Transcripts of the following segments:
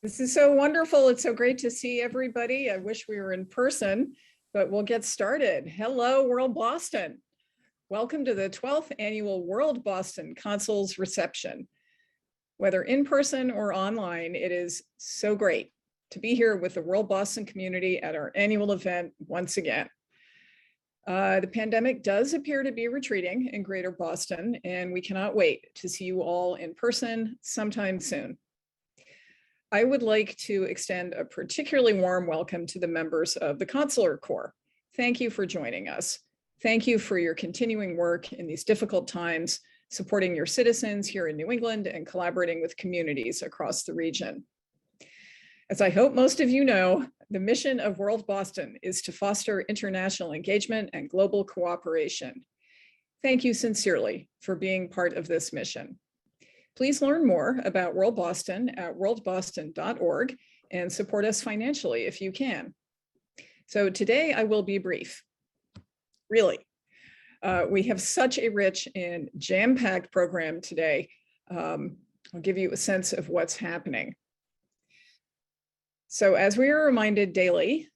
This is so wonderful. It's so great to see everybody. I wish we were in person, but we'll get started. Hello, WorldBoston. Welcome to the 12th Annual WorldBoston Consuls Reception. Whether in person or online, it is so great to be here with the WorldBoston community at our annual event once again. The pandemic does appear to be retreating in Greater Boston, and we cannot wait to see you all in person sometime soon. I would like to extend a particularly warm welcome to the members of the Consular Corps. Thank you for joining us. Thank you for your continuing work in these difficult times, supporting your citizens here in New England and collaborating with communities across the region. As I hope most of you know, the mission of WorldBoston is to foster international engagement and global cooperation. Thank you sincerely for being part of this mission. Please learn more about WorldBoston at worldboston.org and support us financially if you can. So today I will be brief. Really, we have such a rich and jam-packed program today. I'll give you a sense of what's happening. So as we are reminded daily,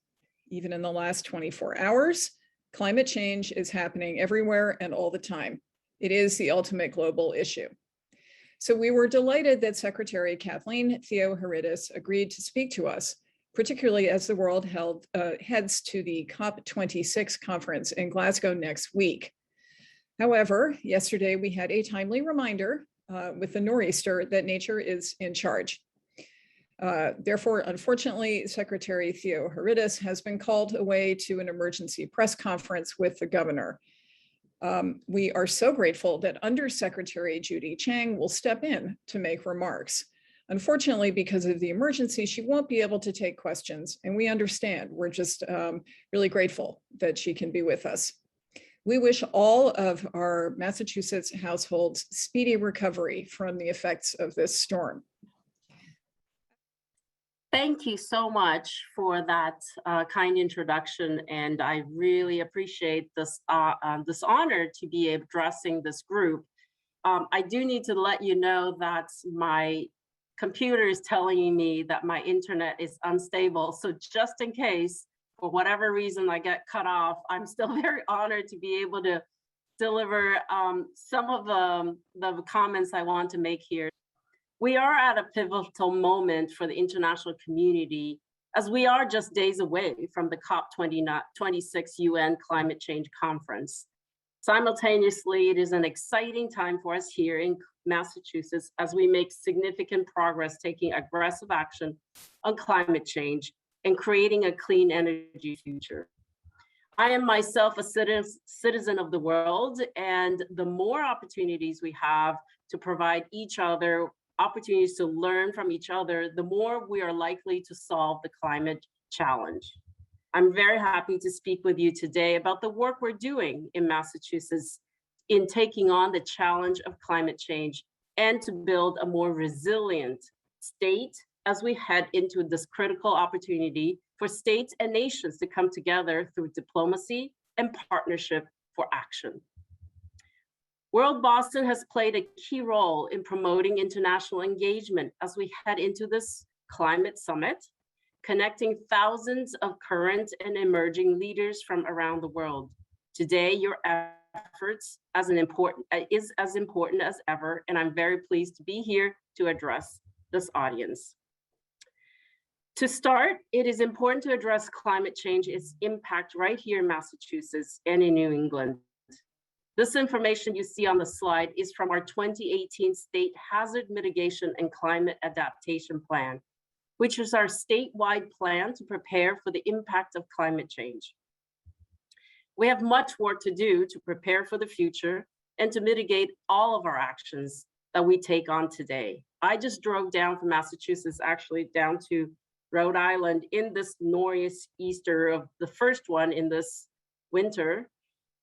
even in the last 24 hours, climate change is happening everywhere and all the time. It is the ultimate global issue. So we were delighted that Secretary Kathleen Theoharides agreed to speak to us, particularly as the world heads to the COP26 conference in Glasgow next week. However, yesterday we had a timely reminder with the nor'easter that nature is in charge. Therefore, unfortunately, Secretary Theoharides has been called away to an emergency press conference with the governor. We are so grateful that Undersecretary Judy Chang will step in to make remarks. Unfortunately, because of the emergency, she won't be able to take questions, and we understand. We're just really grateful that she can be with us. We wish all of our Massachusetts households speedy recovery from the effects of this storm. Thank you so much for that kind introduction, and I really appreciate this honor to be addressing this group. I do need to let you know that my computer is telling me that my internet is unstable, so just in case, for whatever reason I get cut off, I'm still very honored to be able to deliver some of the comments I want to make here. We are at a pivotal moment for the international community, as we are just days away from the COP26 UN Climate Change Conference. Simultaneously, it is an exciting time for us here in Massachusetts as we make significant progress taking aggressive action on climate change and creating a clean energy future. I am myself a citizen of the world, and the more opportunities we have to provide each other opportunities to learn from each other, the more we are likely to solve the climate challenge. I'm very happy to speak with you today about the work we're doing in Massachusetts in taking on the challenge of climate change and to build a more resilient state as we head into this critical opportunity for states and nations to come together through diplomacy and partnership for action. WorldBoston has played a key role in promoting international engagement as we head into this climate summit, connecting thousands of current and emerging leaders from around the world. Today, your efforts is as important as ever, and I'm very pleased to be here to address this audience. To start, it is important to address climate change, its impact right here in Massachusetts and in New England. This information you see on the slide is from our 2018 State Hazard Mitigation and Climate Adaptation Plan, which is our statewide plan to prepare for the impact of climate change. We have much work to do to prepare for the future and to mitigate all of our actions that we take on today. I just drove down from Massachusetts, actually down to Rhode Island in this nor'easter of the first one in this winter.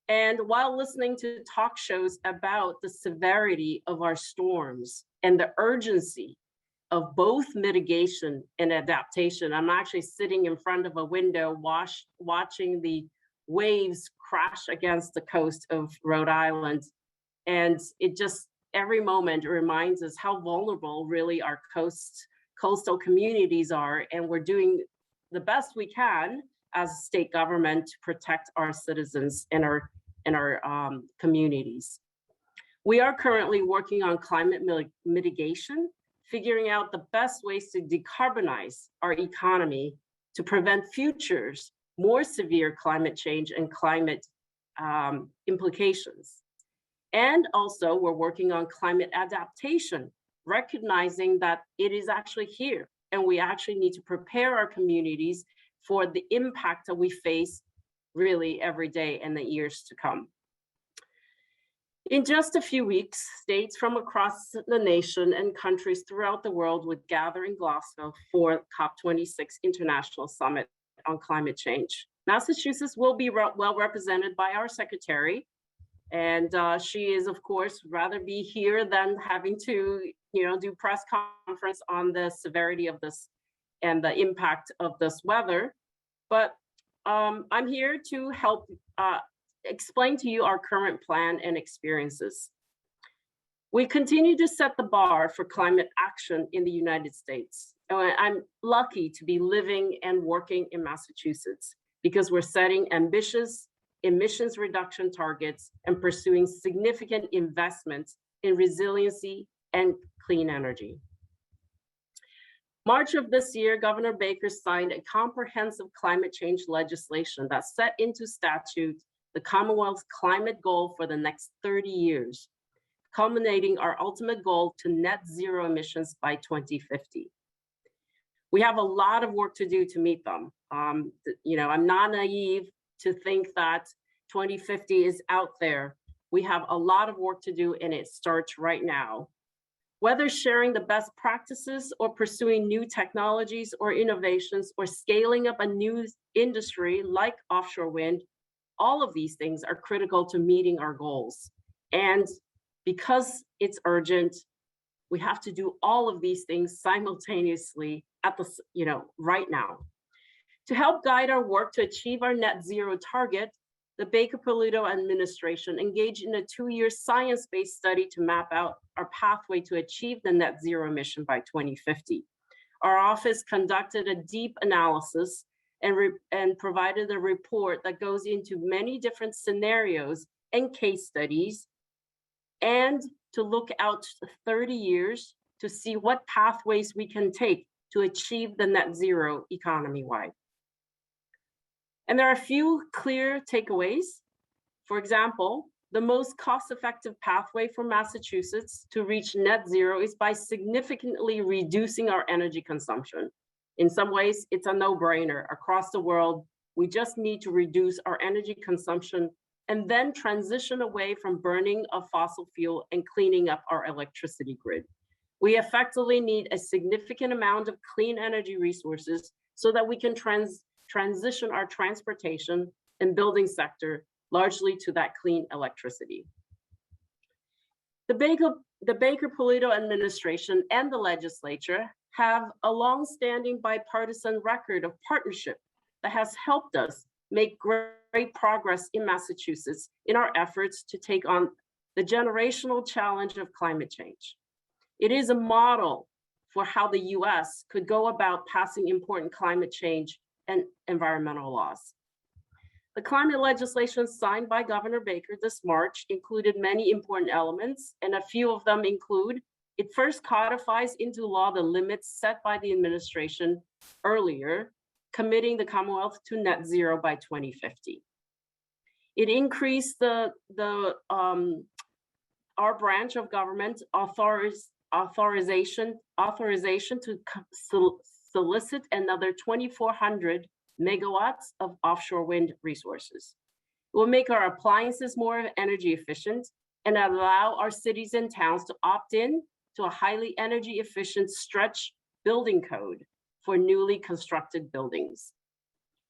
And while listening to talk shows about the severity of our storms and the urgency of both mitigation and adaptation, I'm actually sitting in front of a window watching the waves crash against the coast of Rhode Island. And it just, every moment reminds us how vulnerable really our coasts coastal communities are, and we're doing the best we can as a state government to protect our citizens and our communities. We are currently working on climate mitigation, figuring out the best ways to decarbonize our economy to prevent futures more severe climate change and climate implications. And also we're working on climate adaptation, recognizing that it is actually here and we actually need to prepare our communities for the impact that we face really every day in the years to come. In just a few weeks, states from across the nation and countries throughout the world would gather in Glasgow for COP26 International Summit on Climate Change. Massachusetts will be well represented by our secretary, and she is, of course, rather be here than having to, do press conference on the severity of this and the impact of this weather. But I'm here to help explain to you our current plan and experiences. We continue to set the bar for climate action in the United States. I'm lucky to be living and working in Massachusetts because we're setting ambitious emissions reduction targets and pursuing significant investments in resiliency and clean energy. March of this year, Governor Baker signed a comprehensive climate change legislation that set into statute the Commonwealth's climate goal for the next 30 years, culminating our ultimate goal to net zero emissions by 2050. We have a lot of work to do to meet them. I'm not naive to think that 2050 is out there. We have a lot of work to do and it starts right now. Whether sharing the best practices or pursuing new technologies or innovations or scaling up a new industry like offshore wind, all of these things are critical to meeting our goals. And because it's urgent, we have to do all of these things simultaneously at the, right now. To help guide our work to achieve our net zero target, the Baker-Polito administration engaged in a 2-year science-based study to map out our pathway to achieve the net zero emission by 2050. Our office conducted a deep analysis and provided a report that goes into many different scenarios and case studies, and to look out 30 years to see what pathways we can take to achieve the net zero economy-wide. And there are a few clear takeaways. For example, the most cost-effective pathway for Massachusetts to reach net zero is by significantly reducing our energy consumption. In some ways, it's a no-brainer. Across the world, we just need to reduce our energy consumption and then transition away from burning of fossil fuel and cleaning up our electricity grid. We effectively need a significant amount of clean energy resources so that we can transition our transportation and building sector largely to that clean electricity. The Baker-Polito administration and the legislature have a long-standing bipartisan record of partnership that has helped us make great progress in Massachusetts in our efforts to take on the generational challenge of climate change. It is a model for how the US could go about passing important climate change and environmental laws. The climate legislation signed by Governor Baker this March included many important elements, and a few of them include: it first codifies into law the limits set by the administration earlier, committing the Commonwealth to net zero by 2050. It increased our branch of government authorization to solicit another 2,400 megawatts of offshore wind resources. It will make our appliances more energy efficient and allow our cities and towns to opt in to a highly energy efficient stretch building code for newly constructed buildings.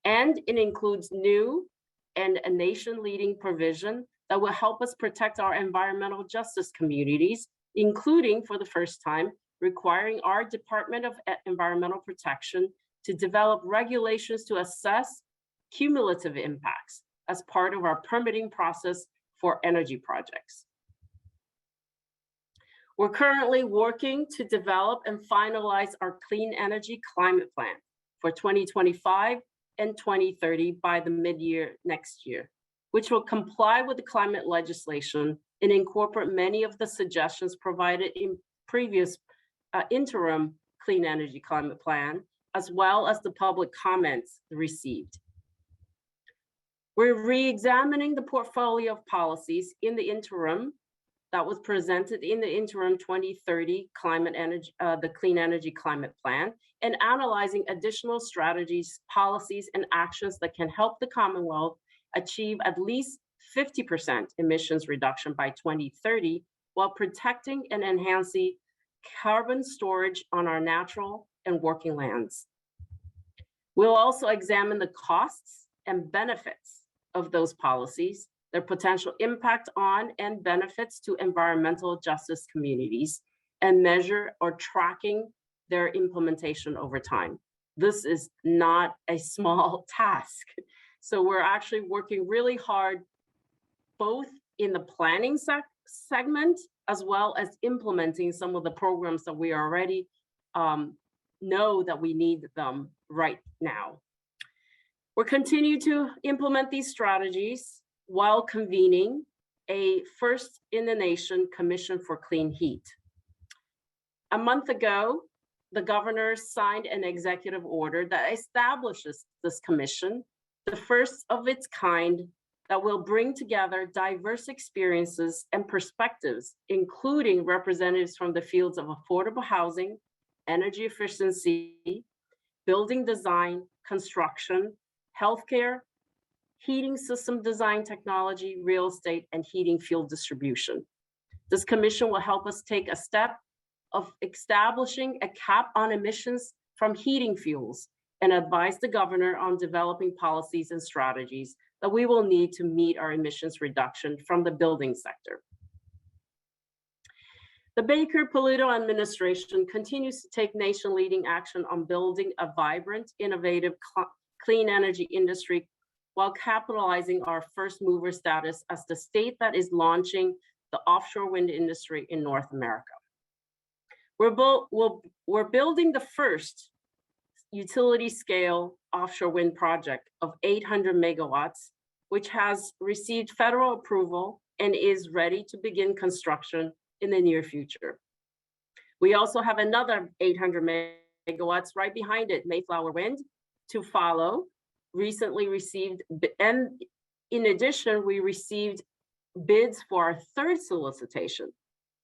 And it includes new and a nation-leading provision that will help us protect our environmental justice communities, including, for the first time, requiring our Department of Environmental Protection to develop regulations to assess cumulative impacts as part of our permitting process for energy projects. We're currently working to develop and finalize our clean energy climate plan for 2025 and 2030 by the mid-year next year, which will comply with the climate legislation and incorporate many of the suggestions provided in previous interim clean energy climate plan, as well as the public comments received. We're re-examining the portfolio of policies in the interim that was presented in the interim 2030 the Clean Energy Climate Plan, and analyzing additional strategies, policies, and actions that can help the Commonwealth achieve at least 50% emissions reduction by 2030, while protecting and enhancing carbon storage on our natural and working lands. We'll also examine the costs and benefits of those policies, their potential impact on and benefits to environmental justice communities, and measure or tracking their implementation over time. This is not a small task. So we're actually working really hard, both in the planning segment, as well as implementing some of the programs that we already know that we need them right now. We'll continue to implement these strategies while convening a first in the nation Commission for Clean Heat. A month ago, the governor signed an executive order that establishes this commission, the first of its kind, that will bring together diverse experiences and perspectives, including representatives from the fields of affordable housing, energy efficiency, building design, construction, healthcare, heating system design technology, real estate, and heating fuel distribution. This commission will help us take a step of establishing a cap on emissions from heating fuels and advise the governor on developing policies and strategies that we will need to meet our emissions reduction from the building sector. The Baker-Polito administration continues to take nation-leading action on building a vibrant, innovative, clean energy industry while capitalizing our first mover status as the state that is launching the offshore wind industry in North America. We're building the first utility scale offshore wind project of 800 megawatts, which has received federal approval and is ready to begin construction in the near future. We also have another 800 megawatts right behind it, Mayflower Wind, to follow, recently received, and in addition, we received bids for our third solicitation.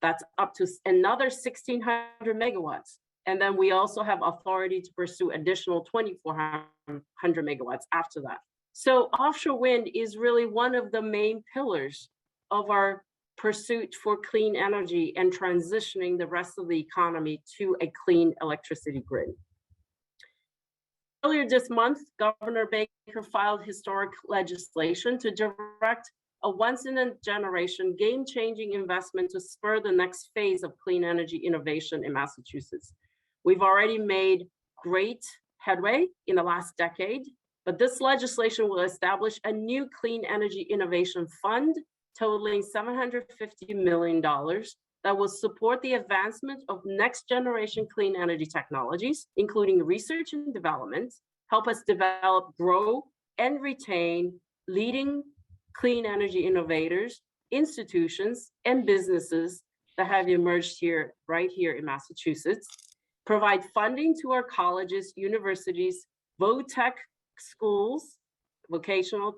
That's up to another 1,600 megawatts. And then we also have authority to pursue additional 2,400 megawatts after that. So offshore wind is really one of the main pillars of our pursuit for clean energy and transitioning the rest of the economy to a clean electricity grid. Earlier this month, Governor Baker filed historic legislation to direct a once-in-a-generation, game-changing investment to spur the next phase of clean energy innovation in Massachusetts. We've already made great headway in the last decade, but this legislation will establish a new clean energy innovation fund totaling $750 million that will support the advancement of next-generation clean energy technologies, including research and development, help us develop, grow, and retain leading clean energy innovators, institutions, and businesses that have emerged here, right here in Massachusetts, provide funding to our colleges, universities, VOTech schools, vocational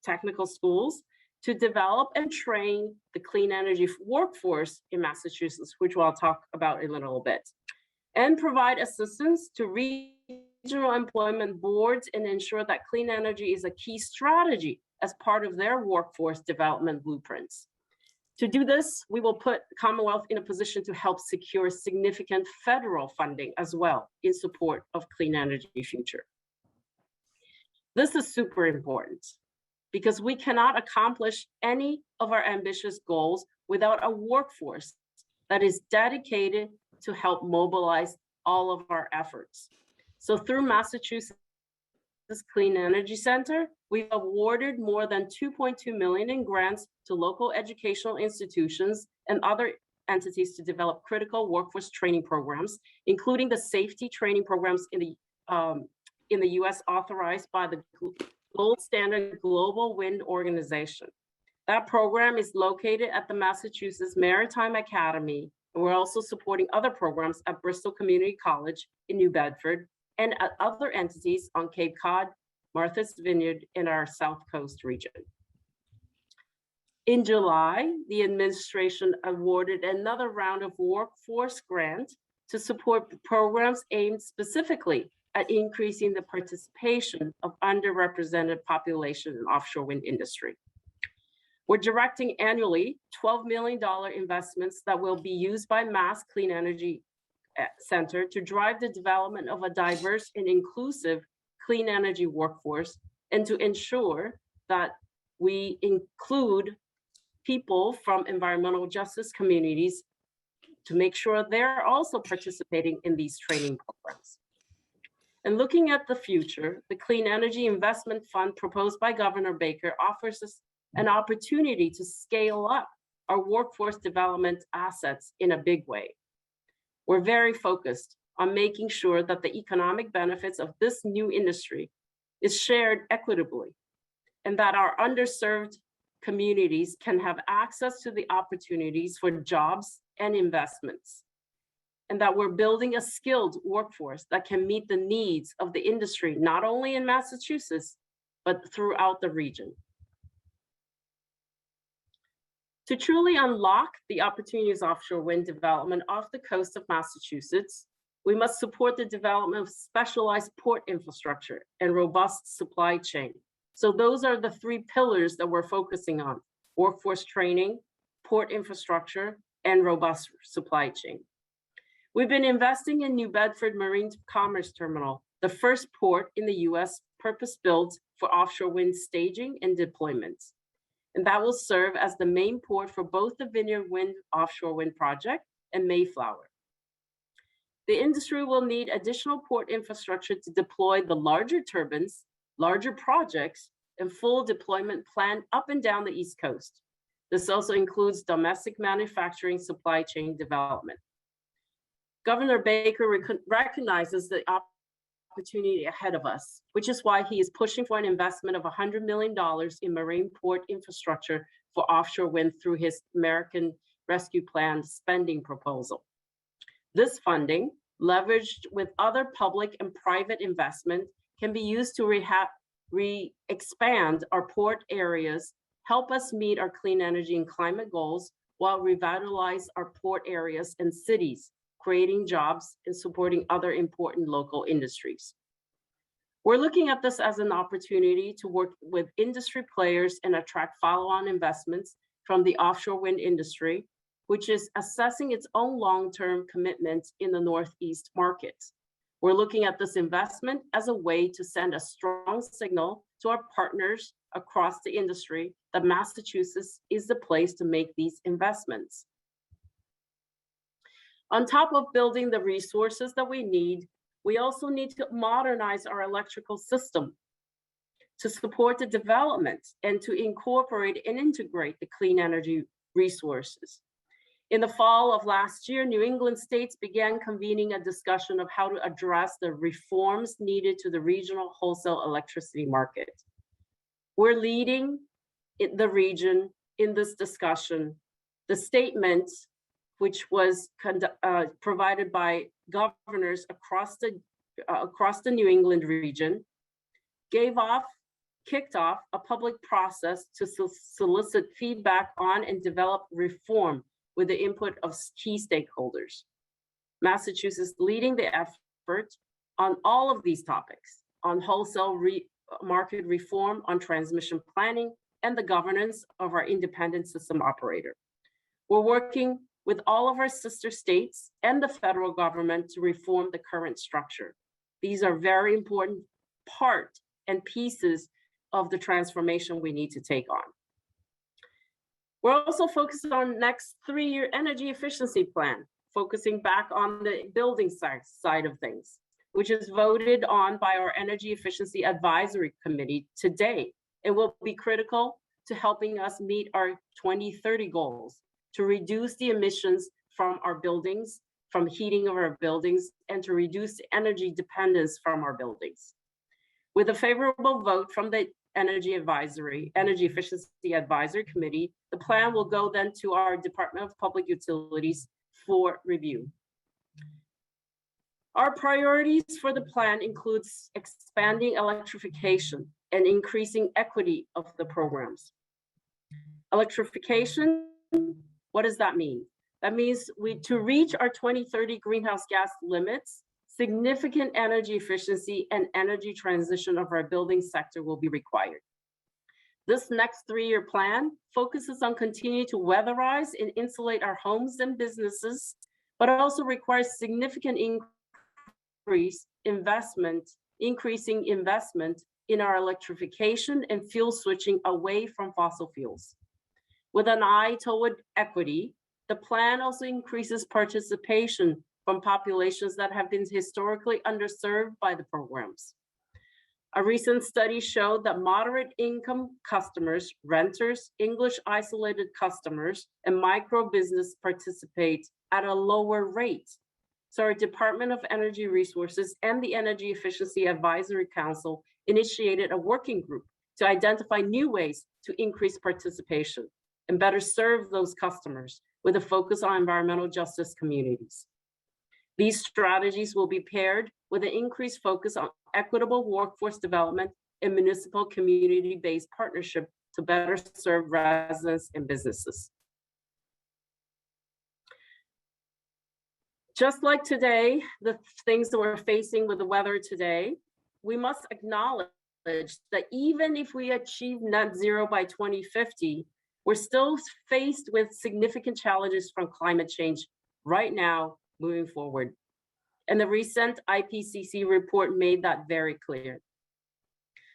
technical schools, to develop and train the clean energy workforce in Massachusetts, which I'll talk about in a little bit, and provide assistance to regional employment boards and ensure that clean energy is a key strategy as part of their workforce development blueprints. To do this, we will put Commonwealth in a position to help secure significant federal funding as well in support of clean energy future. This is super important because we cannot accomplish any of our ambitious goals without a workforce that is dedicated to help mobilize all of our efforts. So through Massachusetts Clean Energy Center, we've awarded more than $2.2 million in grants to local educational institutions and other entities to develop critical workforce training programs, including the safety training programs in the US authorized by the Gold Standard Global Wind Organization. That program is located at the Massachusetts Maritime Academy. And we're also supporting other programs at Bristol Community College in New Bedford and at other entities on Cape Cod, Martha's Vineyard in our South Coast region. In July, the administration awarded another round of workforce grant to support programs aimed specifically at increasing the participation of underrepresented population in offshore wind industry. We're directing annually $12 million investments that will be used by Mass Clean Energy Center to drive the development of a diverse and inclusive clean energy workforce and to ensure that we include people from environmental justice communities to make sure they're also participating in these training programs. And looking at the future, the Clean Energy Investment Fund proposed by Governor Baker offers us an opportunity to scale up our workforce development assets in a big way. We're very focused on making sure that the economic benefits of this new industry is shared equitably and that our underserved communities can have access to the opportunities for jobs and investments, and that we're building a skilled workforce that can meet the needs of the industry, not only in Massachusetts, but throughout the region. To truly unlock the opportunities of offshore wind development off the coast of Massachusetts, we must support the development of specialized port infrastructure and robust supply chain. So those are the three pillars that we're focusing on: workforce training, port infrastructure, and robust supply chain. We've been investing in New Bedford Marine Commerce Terminal, the first port in the US purpose-built for offshore wind staging and deployment. And that will serve as the main port for both the Vineyard Wind offshore wind project and Mayflower. The industry will need additional port infrastructure to deploy the larger turbines, larger projects, and full deployment plan up and down the East Coast. This also includes domestic manufacturing supply chain development. Governor Baker recognizes the opportunity ahead of us, which is why he is pushing for an investment of $100 million in marine port infrastructure for offshore wind through his American Rescue Plan spending proposal. This funding, leveraged with other public and private investment, can be used to expand our port areas, help us meet our clean energy and climate goals, while revitalize our port areas and cities, creating jobs and supporting other important local industries. We're looking at this as an opportunity to work with industry players and attract follow-on investments from the offshore wind industry, which is assessing its own long-term commitments in the Northeast markets. We're looking at this investment as a way to send a strong signal to our partners across the industry that Massachusetts is the place to make these investments. On top of building the resources that we need, we also need to modernize our electrical system to support the development and to incorporate and integrate the clean energy resources. In the fall of last year, New England states began convening a discussion of how to address the reforms needed to the regional wholesale electricity market. We're leading the region in this discussion. The statement, which was provided by governors across the New England region, kicked off a public process to solicit feedback on and develop reform with the input of key stakeholders. Massachusetts leading the effort on all of these topics, on wholesale market reform, on transmission planning, and the governance of our independent system operator. We're working with all of our sister states and the federal government to reform the current structure. These are very important part and pieces of the transformation we need to take on. We're also focused on next 3-year energy efficiency plan, focusing back on the building side of things, which is voted on by our Energy Efficiency Advisory Committee today. It will be critical to helping us meet our 2030 goals to reduce the emissions from our buildings, from heating of our buildings, and to reduce energy dependence from our buildings. With a favorable vote from the Energy Efficiency Advisory Committee, the plan will go then to our Department of Public Utilities for review. Our priorities for the plan includes expanding electrification and increasing equity of the programs. Electrification, what does that mean? That means to reach our 2030 greenhouse gas limits, significant energy efficiency and energy transition of our building sector will be required. This next 3-year plan focuses on continuing to weatherize and insulate our homes and businesses, but it also requires significant increasing investment in our electrification and fuel switching away from fossil fuels. With an eye toward equity, the plan also increases participation from populations that have been historically underserved by the programs. A recent study showed that moderate income customers, renters, English isolated customers, and micro business participate at a lower rate. So our Department of Energy Resources and the Energy Efficiency Advisory Council initiated a working group to identify new ways to increase participation and better serve those customers with a focus on environmental justice communities. These strategies will be paired with an increased focus on equitable workforce development and municipal community-based partnership to better serve residents and businesses. Just like today, the things that we're facing with the weather today, we must acknowledge that even if we achieve net zero by 2050, we're still faced with significant challenges from climate change right now, moving forward. And the recent IPCC report made that very clear.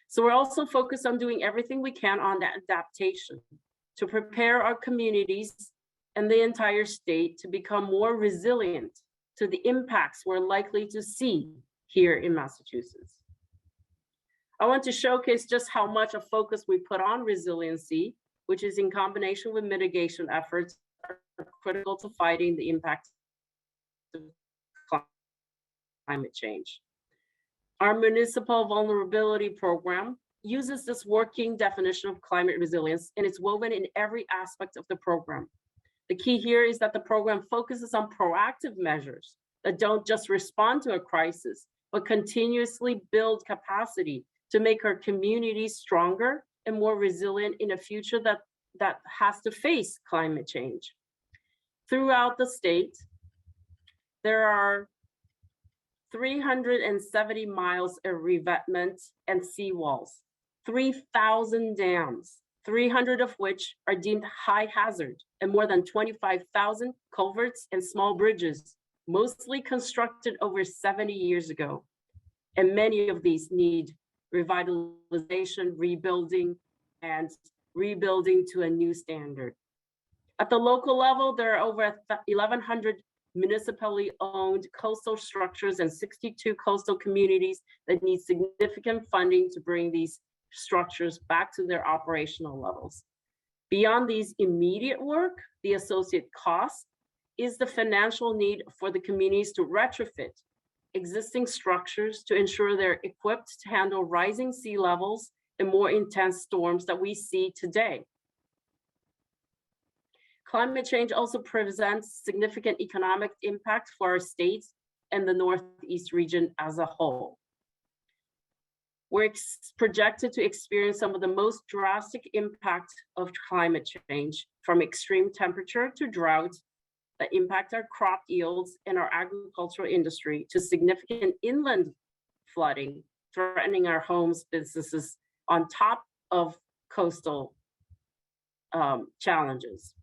So we're also focused on doing everything we can on that adaptation to prepare our communities and the entire state to become more resilient to the impacts we're likely to see here in Massachusetts. I want to showcase just how much of focus we put on resiliency, which is in combination with mitigation efforts, are critical to fighting the impact of climate change. Our Municipal Vulnerability Program uses this working definition of climate resilience, and it's woven in every aspect of the program. The key here is that the program focuses on proactive measures that don't just respond to a crisis, but continuously build capacity to make our communities stronger and more resilient in a future that has to face climate change. Throughout the state, there are 370 miles of revetment and seawalls, 3,000 dams, 300 of which are deemed high hazard, and more than 25,000 culverts and small bridges, mostly constructed over 70 years ago. And many of these need revitalization, rebuilding, and rebuilding to a new standard. At the local level, there are over 1,100 municipally owned coastal structures and 62 coastal communities that need significant funding to bring these structures back to their operational levels. Beyond these immediate work, the associate cost is the financial need for the communities to retrofit existing structures to ensure they're equipped to handle rising sea levels and more intense storms that we see today. Climate change also presents significant economic impact for our states and the Northeast region as a whole. We're projected to experience some of the most drastic impact of climate change, from extreme temperature to drought that impact our crop yields and our agricultural industry, to significant inland flooding, threatening our homes, businesses, on top of coastal challenges.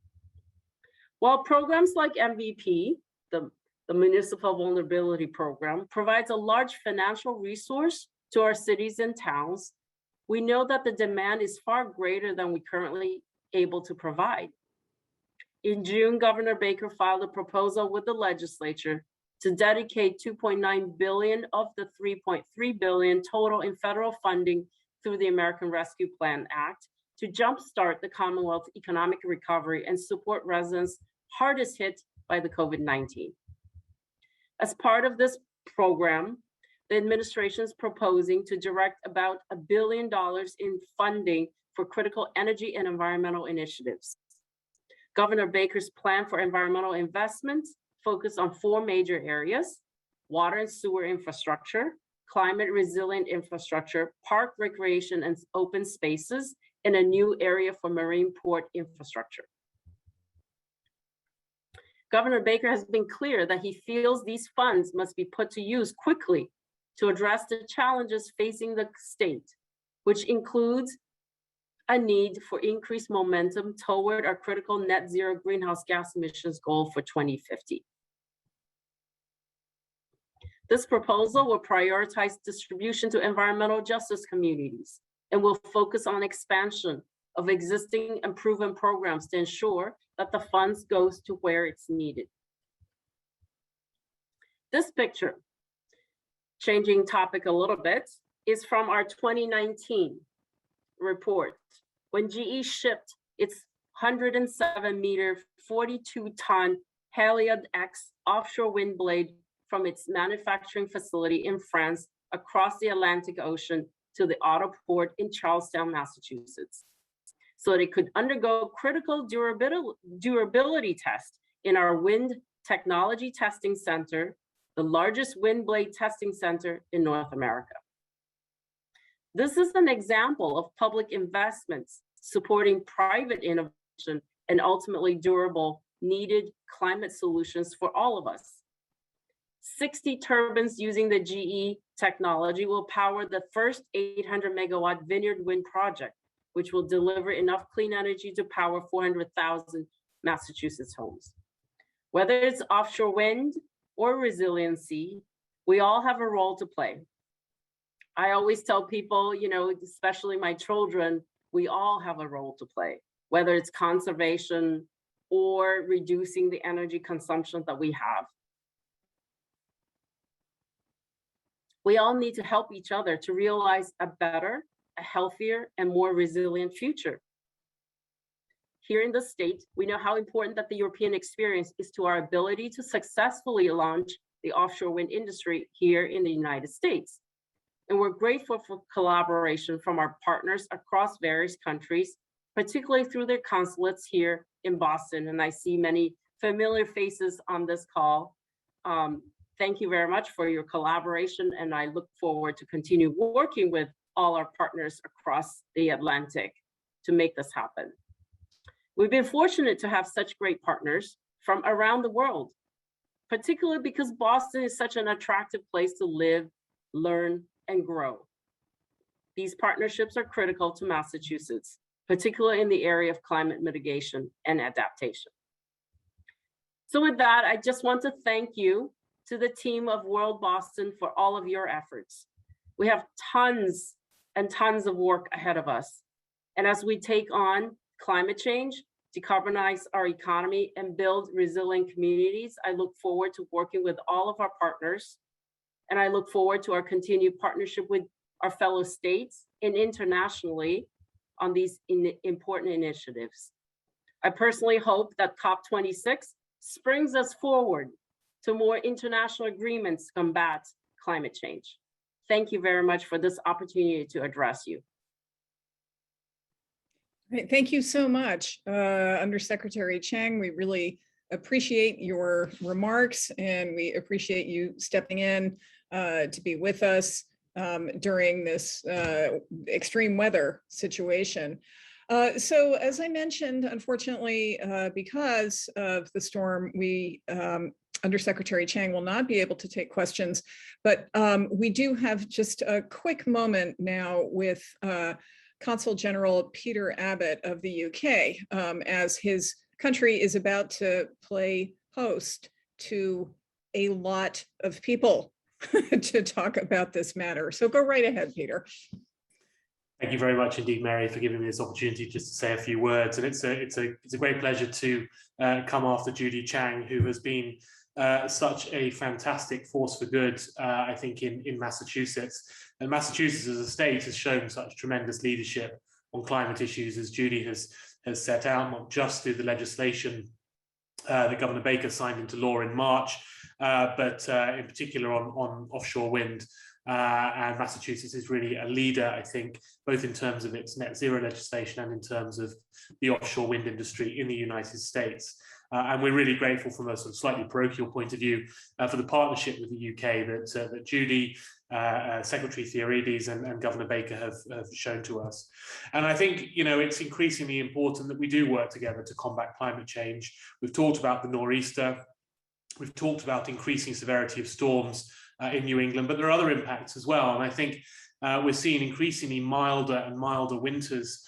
While programs like MVP, the Municipal Vulnerability Program, provides a large financial resource to our cities and towns, we know that the demand is far greater than we currently able to provide. In June, Governor Baker filed a proposal with the legislature to dedicate $2.9 billion of the $3.3 billion total in federal funding through the American Rescue Plan Act to jumpstart the Commonwealth economic recovery and support residents hardest hit by the COVID-19. As part of this program, the administration is proposing to direct about $1 billion in funding for critical energy and environmental initiatives. Governor Baker's plan for environmental investments focused on 4 major areas: water and sewer infrastructure, climate resilient infrastructure, park recreation and open spaces, and a new area for marine port infrastructure. Governor Baker has been clear that he feels these funds must be put to use quickly to address the challenges facing the state, which includes a need for increased momentum toward our critical net zero greenhouse gas emissions goal for 2050. This proposal will prioritize distribution to environmental justice communities and will focus on expansion of existing and proven programs to ensure that the funds goes to where it's needed. This picture, changing topic a little bit, is from our 2019 report, when GE shipped its 107-meter, 42-ton Haliade X offshore wind blade from its manufacturing facility in France across the Atlantic Ocean to the auto port in Charlestown, Massachusetts, so that it could undergo critical durability tests in our Wind Technology Testing Center, the largest wind blade testing center in North America. This is an example of public investments supporting private innovation and ultimately durable, needed climate solutions for all of us. 60 turbines using the GE technology will power the first 800-megawatt Vineyard Wind project, which will deliver enough clean energy to power 400,000 Massachusetts homes. Whether it's offshore wind or resiliency, we all have a role to play. I always tell people, you know, especially my children, we all have a role to play, whether it's conservation or reducing the energy consumption that we have. We all need to help each other to realize a better, a healthier, and more resilient future. Here in the state, we know how important that the European experience is to our ability to successfully launch the offshore wind industry here in the United States. And we're grateful for collaboration from our partners across various countries, particularly through their consulates here in Boston. And I see many familiar faces on this call. Thank you very much for your collaboration, and I look forward to continue working with all our partners across the Atlantic to make this happen. We've been fortunate to have such great partners from around the world, particularly because Boston is such an attractive place to live, learn, and grow. These partnerships are critical to Massachusetts, particularly in the area of climate mitigation and adaptation. So with that, I just want to thank you to the team of WorldBoston for all of your efforts. We have tons and tons of work ahead of us. And as we take on climate change, decarbonize our economy, and build resilient communities, I look forward to working with all of our partners. And I look forward to our continued partnership with our fellow states and internationally on these important initiatives. I personally hope that COP26 springs us forward to more international agreements to combat climate change. Thank you very much for this opportunity to address you. Great. Thank you so much, Undersecretary Chang. We really appreciate your remarks, and we appreciate you stepping in to be with us during this extreme weather situation. So as I mentioned, unfortunately, because of the storm, Undersecretary Chang will not be able to take questions, but we do have just a quick moment now with Consul General Peter Abbott of the UK, as his country is about to play host to a lot of people to talk about this matter. So go right ahead, Peter. Thank you very much indeed, Mary, for giving me this opportunity just to say a few words. And it's a great pleasure to come after Judy Chang, who has been such a fantastic force for good, I think, in Massachusetts. And Massachusetts as a state has shown such tremendous leadership on climate issues, as Judy has set out, not just through the legislation that Governor Baker signed into law in March, but in particular on offshore wind. And Massachusetts is really a leader, I think, both in terms of its net zero legislation and in terms of the offshore wind industry in the United States. And we're really grateful from a sort of slightly parochial point of view for the partnership with the UK that Judy, Secretary Theoharides and Governor Baker have shown to us. And I think, you know, it's increasingly important that we do work together to combat climate change. We've talked about the nor'easter. We've talked about increasing severity of storms in New England, but there are other impacts as well. And I think we're seeing increasingly milder and milder winters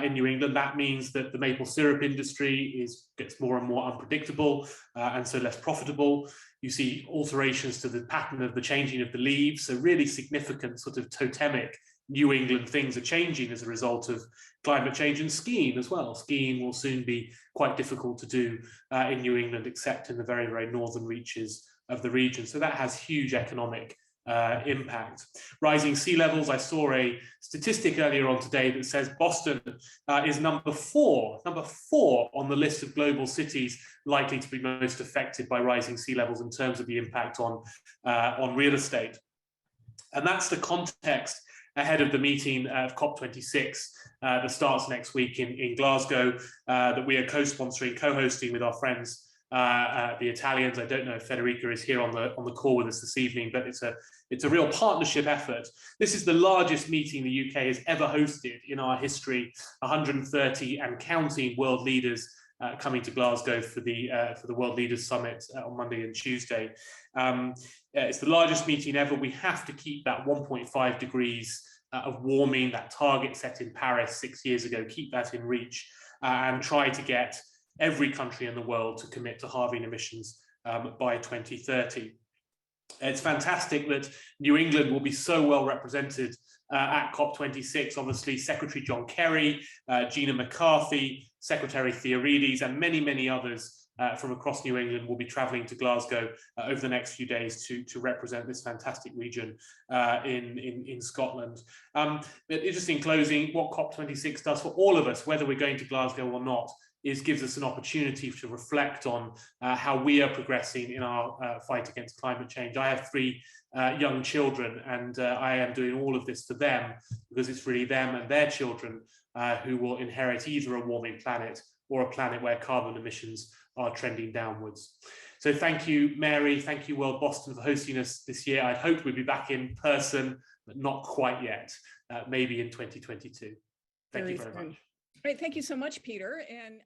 in New England. That means that the maple syrup industry gets more and more unpredictable and so less profitable. You see alterations to the pattern of the changing of the leaves. So really significant sort of totemic New England things are changing as a result of climate change, and skiing as well. Skiing will soon be quite difficult to do in New England, except in the very, very northern reaches of the region. So that has huge economic impact. Rising sea levels. I saw a statistic earlier on today that says Boston is number four on the list of global cities likely to be most affected by rising sea levels in terms of the impact on real estate. And that's the context ahead of the meeting of COP26 that starts next week in Glasgow, that we are co-sponsoring, co-hosting with our friends the Italians. I don't know if Federica is here on the call with us this evening, but it's a real partnership effort. This is the largest meeting the UK has ever hosted in our history. 130 and counting world leaders coming to Glasgow for the World Leaders Summit on Monday and Tuesday. It's the largest meeting ever. We have to keep that 1.5 degrees of warming, that target set in Paris 6 years ago, keep that in reach, and try to get every country in the world to commit to halving emissions by 2030. It's fantastic that New England will be so well represented at COP26. Obviously, Secretary John Kerry, Gina McCarthy, Secretary Theoharides, and many, many others from across New England will be traveling to Glasgow over the next few days to represent this fantastic region in Scotland. But just in closing, what COP26 does for all of us, whether we're going to Glasgow or not, gives us an opportunity to reflect on how we are progressing in our fight against climate change. I have 3 young children, and I am doing all of this for them because it's really them and their children who will inherit either a warming planet or a planet where carbon emissions are trending downwards. So thank you, Mary. Thank you, WorldBoston, for hosting us this year. I'd hoped we'd be back in person, but not quite yet, maybe in 2022. Thank you very much. Great. Thank you so much, Peter. And